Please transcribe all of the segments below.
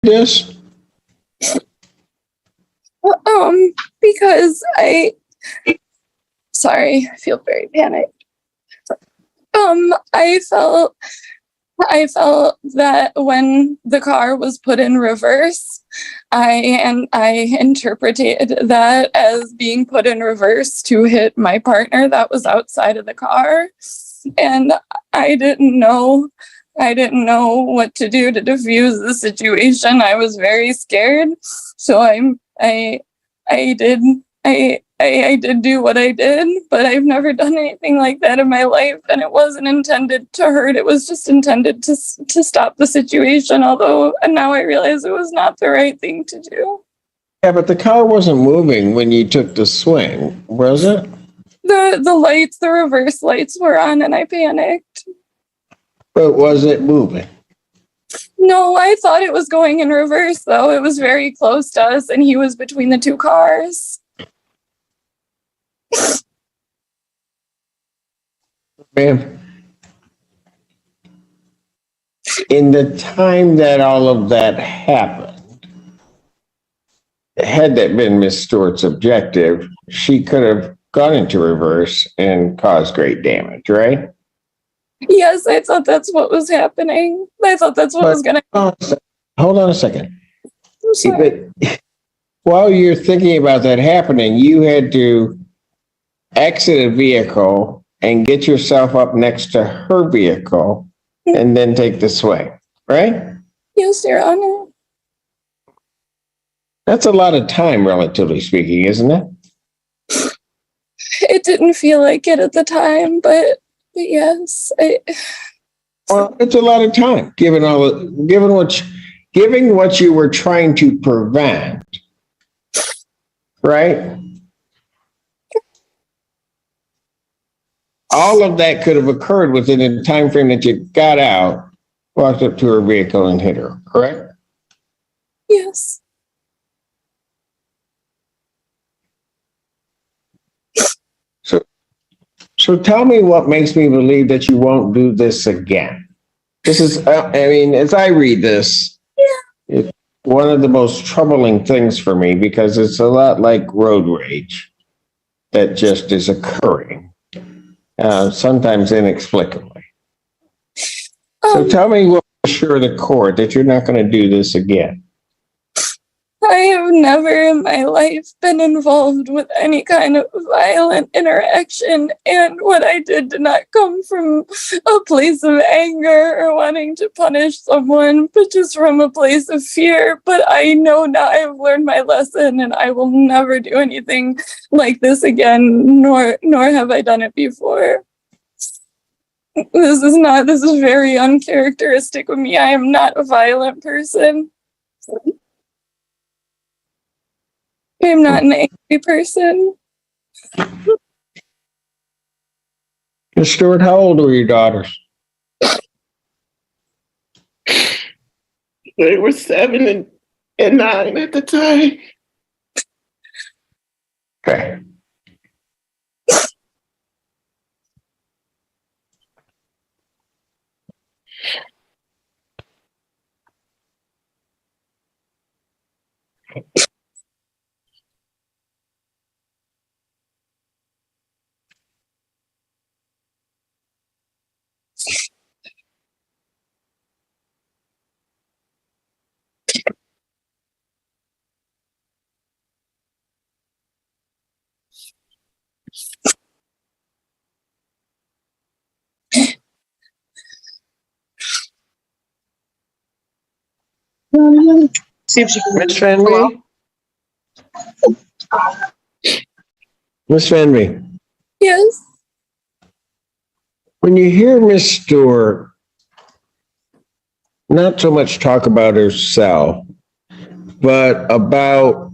this? Because sorry, I feel very panicked. I felt that when the car was put in reverse, I interpreted that as being put in reverse to hit my partner that was outside of the car, and I didn't know what to do to defuse the situation. I was very scared, so I did do what I did, but I've never done anything like that in my life, and it wasn't intended to hurt. It was just intended to stop the situation, although now I realize it was not the right thing to do. Yeah, but the car wasn't moving when you took the swing, was it? The reverse lights were on, and I panicked. But was it moving? No, I thought it was going in reverse, though. It was very close to us, and he was between the two cars. Ma'am, in the time that all of that happened, had that been Miss Stewart's objective, she could have gone into reverse and caused great damage, right? Yes, I thought that's what was happening. I thought that's what was going to happen. Hold on a second. I'm sorry. While you're thinking about that happening, you had to exit a vehicle and get yourself up next to her vehicle and then take the swing, right? Yes, Your Honor. That's a lot of time, relatively speaking, isn't it? It didn't feel like it at the time, but yes. Well, it's a lot of time, given what you were trying to prevent, right? All of that could have occurred within the time frame that you got out, walked up to her vehicle and hit her, correct? Yes. So tell me what makes me believe that you won't do this again. This is, I mean, as I read this, it's one of the most troubling things for me because it's a lot like road rage that just is occurring, sometimes inexplicably. So tell me what will assure the court that you're not going to do this again. I have never in my life been involved with any kind of violent interaction, and what I did not come from a place of anger or wanting to punish someone, but just from a place of fear. But I know now I've learned my lesson, and I will never do anything like this again, nor have I done it before. This is very uncharacteristic of me. I am not a violent person. I'm not an angry person. Ms. Stewart, how old were your daughters? They were 7 and 9 at the time. Okay. See if she can. Ms. Fenby? Ms. Fenby, Yes. when you hear Ms. Stewart not so much talk about herself, but about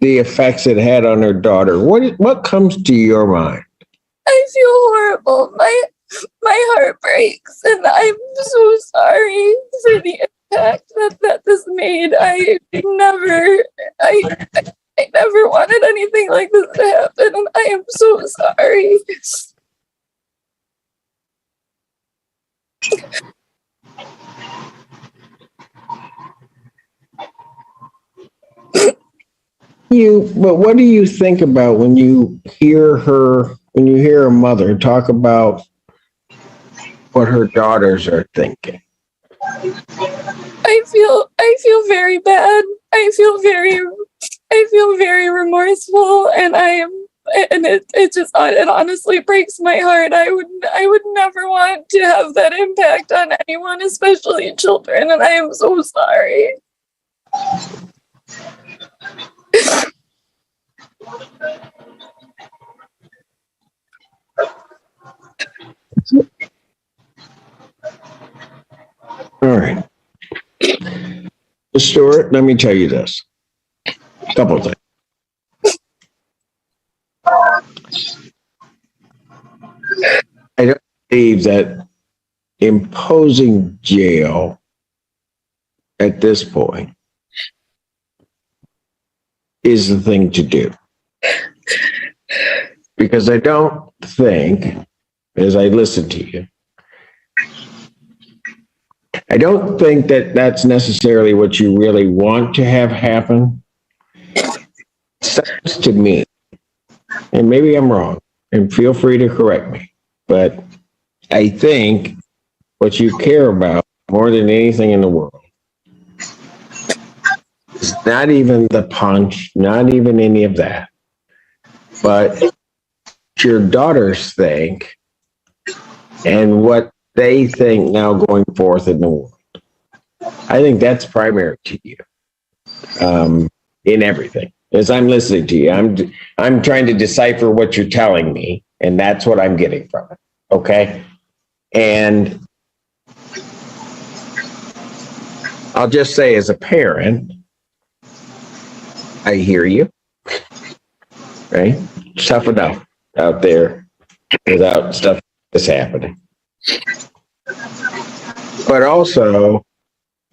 the effects it had on her daughter, what comes to your mind? I feel horrible. My heart breaks, and I'm so sorry for the impact that this made. I never wanted anything like this to happen, and I am so sorry. But what do you think about when you hear a mother talk about what her daughters are thinking? I feel very bad. I feel very remorseful, and it honestly breaks my heart. I would never want to have that impact on anyone, especially children, and I am so sorry. All right. Stuart, let me tell you this. A couple of things. I don't believe that imposing jail at this point is the thing to do. Because I don't think, as I listen to you, I don't think that that's necessarily what you really want to have happen. Sounds to me, and maybe I'm wrong, and feel free to correct me, but I think what you care about more than anything in the world is not even the punch, not even any of that, but what your daughters think and what they think now going forth in the world. I think that's primary to you in everything. As I'm listening to you, I'm trying to decipher what you're telling me, and that's what I'm getting from it. Okay, and I'll just say, as a parent, I hear you. Right, it's tough enough out there without stuff that's happening. But also,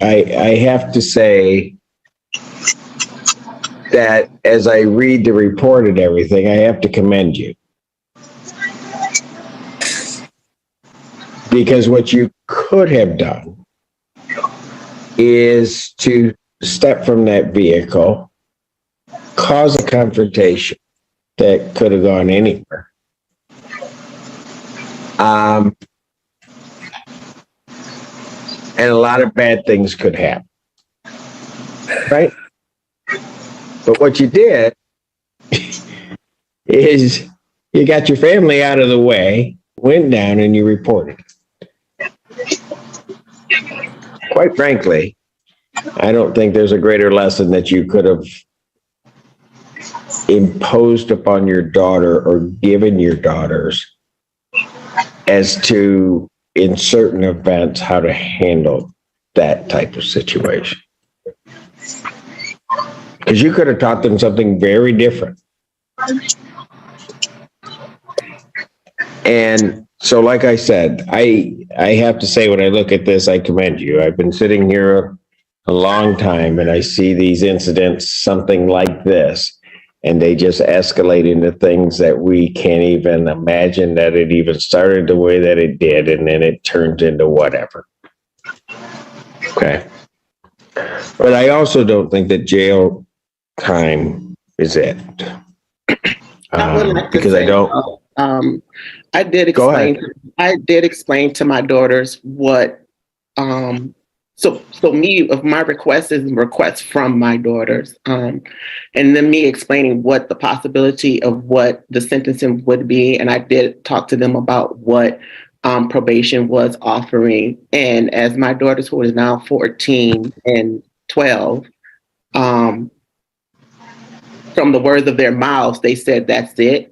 I have to say that as I read the report and everything, I have to commend you. Because what you could have done is to step from that vehicle, cause a confrontation that could have gone anywhere. And a lot of bad things could happen, right? But what you did is you got your family out of the way, went down, and you reported. Quite frankly, I don't think there's a greater lesson that you could have imposed upon your daughter or given your daughters as to, in certain events, how to handle that type of situation. Because you could have taught them something very different. And so, like I said, I have to say, when I look at this, I commend you. I've been sitting here a long time, and I see these incidents, something like this, and they just escalate into things that we can't even imagine that it even started the way that it did, and then it turns into whatever. Okay. But I also don't think that jail time is it. I would like to because say, I don't. I did Go explain. ahead. I did explain to my daughters what. So me, of my request is requests from my daughters, and then me explaining what the possibility of what the sentencing would be, and I did talk to them about what probation was offering. And as my daughters, who is now 14 and 12, from the words of their mouths, they said, "That's it.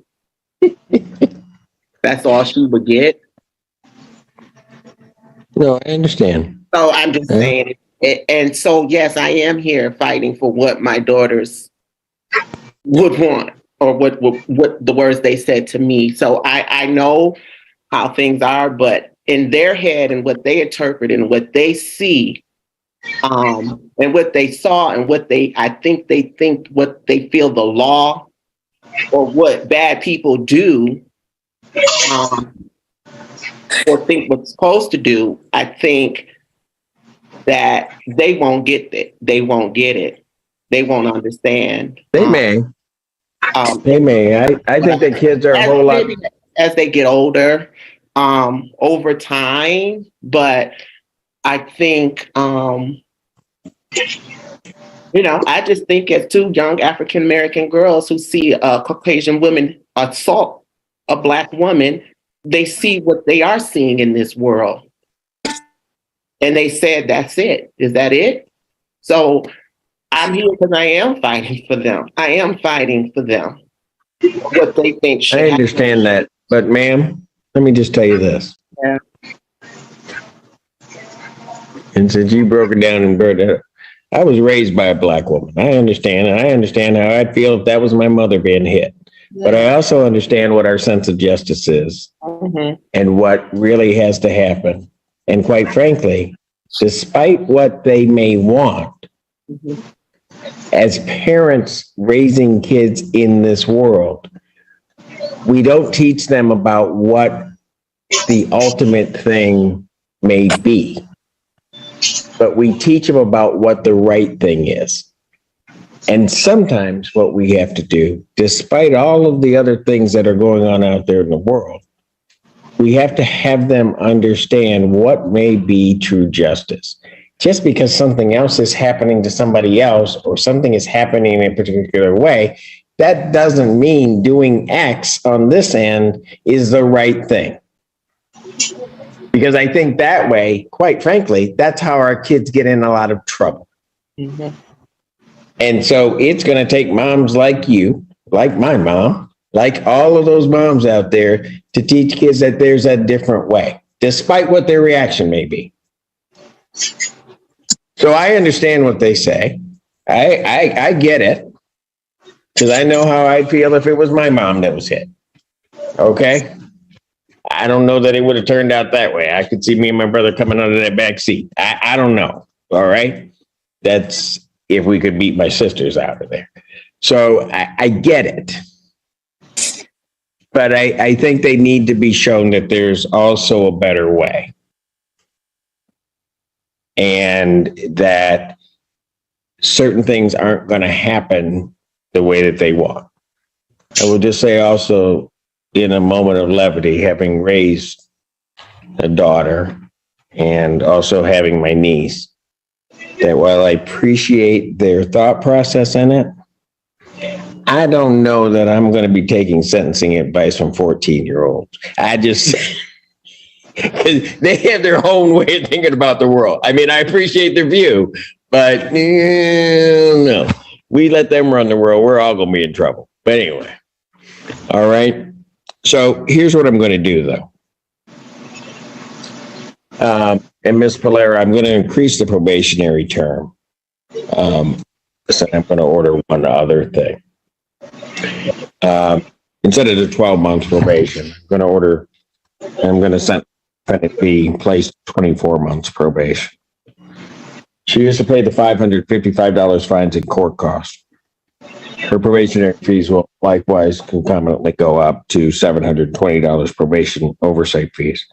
That's all she would get." No, I understand. So I'm just saying, and so yes, I am here fighting for what my daughters would want, or what the words they said to me. So I know how things are, but in their head and what they interpret and what they see, and what they saw and what I think they think what they feel the law or what bad people do, or think what's supposed to do, I think that they won't get it. They won't get it. they won't understand. They may. They may. I think that kids are a whole lot. As they get older, over time, but I think, I just think as two young African American girls who see a Caucasian woman assault a Black woman, they see what they are seeing in this world. And they said, that's it. Is that it? So I'm here because I am fighting for them. I am fighting for them. What they think should I understand that. But ma'am, let me just tell you this. Yeah. And since you broke it down and brought it up, I was raised by a Black woman. I understand. And I understand how I'd feel if that was my mother being hit. But I also understand what our sense of justice is and what really has to happen. And quite frankly, despite what they may want, as parents raising kids in this world, we don't teach them about what the ultimate thing may be, but we teach them about what the right thing is. And sometimes what we have to do, despite all of the other things that are going on out there in the world, we have to have them understand what may be true justice. Just because something else is happening to somebody else or something is happening in a particular way, that doesn't mean doing X on this end is the right thing. Because I think that way, quite frankly, that's how our kids get in a lot of trouble. And so it's going to take moms like you, like my mom, like all of those moms out there to teach kids that there's a different way, despite what their reaction may be. So I understand what they say. I get it, because I know how I'd feel if it was my mom that was hit. Okay? I don't know that it would have turned out that way. I could see me and my brother coming out of that back seat. I don't know. All right? That's if we could beat my sisters out of there. So I get it. But I think they need to be shown that there's also a better way. And that certain things aren't going to happen the way that they want. I will just say also, in a moment of levity, having raised a daughter and also having my niece, that while I appreciate their thought process in it, I don't know that I'm going to be taking sentencing advice from 14-year-olds. I just, because they have their own way of thinking about the world. I mean, I appreciate their view, but no, we let them run the world. We're all going to be in trouble. But anyway, all right. So here's what I'm going to do, though. And Ms. Polera, I'm going to increase the probationary term. So I'm going to order one other thing. Instead of the 12 months probation, I'm going to send it be placed 24 months probation. She used to pay the $555 fines and court costs. Her probationary fees will likewise concomitantly go up to $720 probation oversight fees.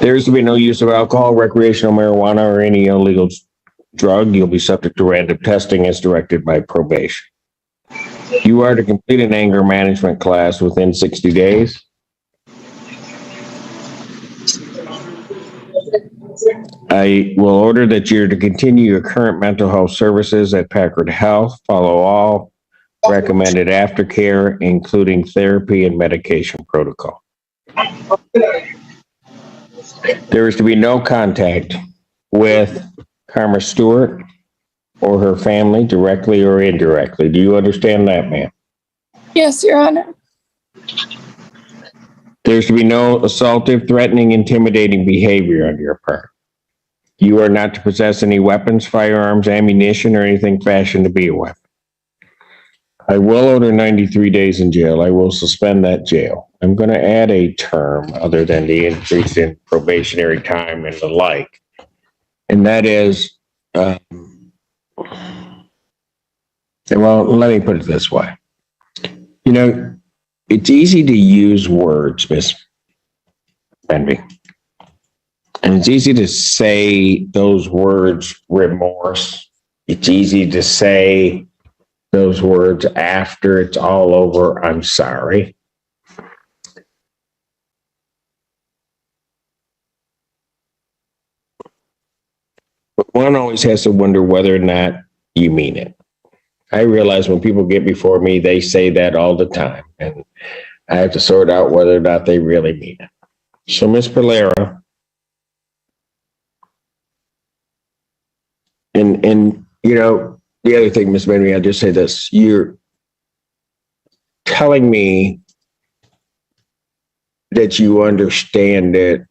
There is to be no use of alcohol, recreational marijuana, or any illegal drug. You'll be subject to random testing as directed by probation. You are to complete an anger management class within 60 days. I will order that you're to continue your current mental health services at Packard Health. Follow all recommended aftercare, including therapy and medication protocol. There is to be no contact with Karma Stewart or her family, directly or indirectly. Do you understand that, ma'am? Yes, Your Honor. There's to be no assaultive, threatening, intimidating behavior on your part. You are not to possess any weapons, firearms, ammunition, or anything fashioned to be a weapon. I will order 93 days in jail. I will suspend that jail. I'm going to add a term other than the increase in probationary time and the like. And that is, well, let me put it this way. You know, it's easy to use words, Miss Benby. And it's easy to say those words, remorse, it's easy to say those words after it's all over. I'm sorry. But one always has to wonder whether or not you mean it. I realize when people get before me, they say that all the time, and I have to sort out whether or not they really mean it. So, Ms. Valera, and you know, the other thing, Ms. Manry, I'll just say this. You're telling me that you understand it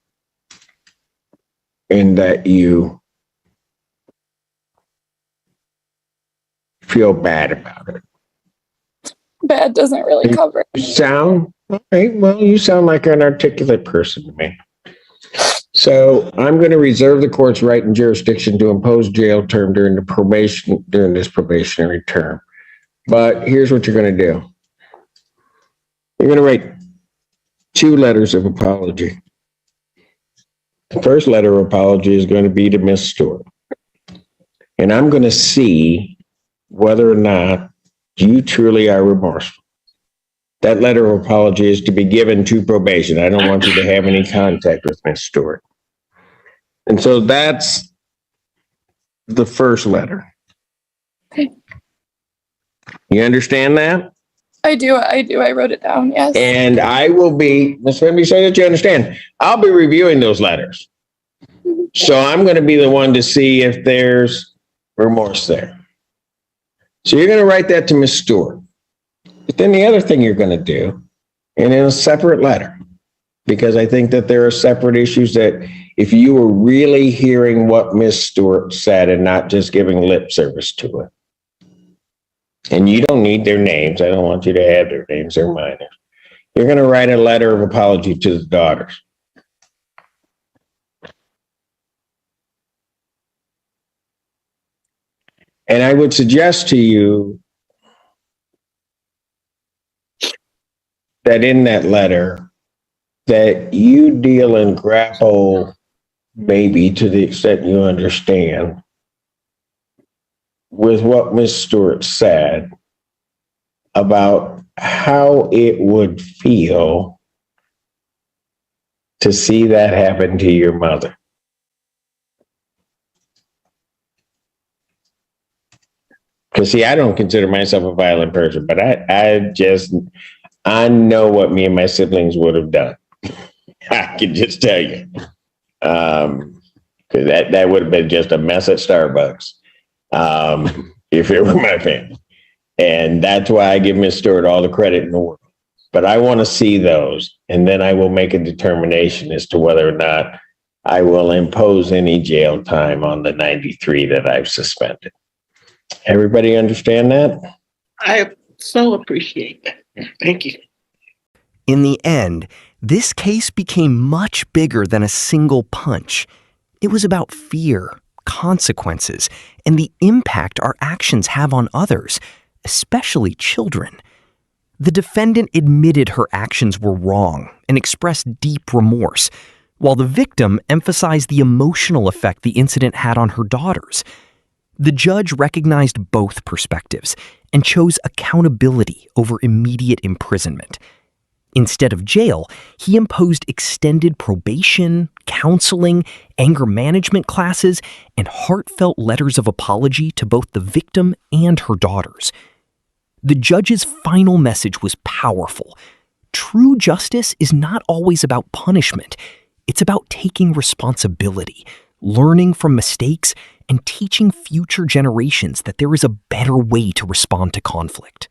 and that you feel bad about it. Bad doesn't really cover it. You sound, okay, well, you sound like an articulate person to me. So I'm going to reserve the court's right and jurisdiction to impose jail term during this probationary term. But here's what you're going to do. You're going to write 2 letters of apology. The first letter of apology is going to be to Miss Stewart. And I'm going to see whether or not you truly are remorseful. That letter of apology is to be given to probation. I don't want you to have any contact with Miss Stewart. And so that's the first letter. Okay. You understand that? I do. I wrote it down, yes. And I will be, Ms. Wendy, so that you understand, I'll be reviewing those letters. So I'm going to be the one to see if there's remorse there. So you're going to write that to Miss Stewart. But then the other thing you're going to do, and in a separate letter, because I think that there are separate issues that if you were really hearing what Miss Stewart said and not just giving lip service to it, and you don't need their names, I don't want you to have their names, they're minors. You're going to write a letter of apology to the daughters. And I would suggest to you that in that letter, that you deal and grapple, maybe to the extent you understand, with what Ms. Stewart said about how it would feel to see that happen to your mother. Because, see, I don't consider myself a violent person, but I know what me and my siblings would have done. I can just tell you. Because that would have been just a mess at Starbucks if it were my family. And that's why I give Ms. Stewart all the credit in the world. But I want to see those, and then I will make a determination as to whether or not I will impose any jail time on the 93 that I've suspended. Everybody understand that? I so appreciate that. Thank you. In the end, this case became much bigger than a single punch. It was about fear, consequences, and the impact our actions have on others, especially children. The defendant admitted her actions were wrong and expressed deep remorse, while the victim emphasized the emotional effect the incident had on her daughters. The judge recognized both perspectives and chose accountability over immediate imprisonment. Instead of jail, he imposed extended probation, counseling, anger management classes, and heartfelt letters of apology to both the victim and her daughters. The judge's final message was powerful. True justice is not always about punishment. It's about taking responsibility, learning from mistakes, and teaching future generations that there is a better way to respond to conflict.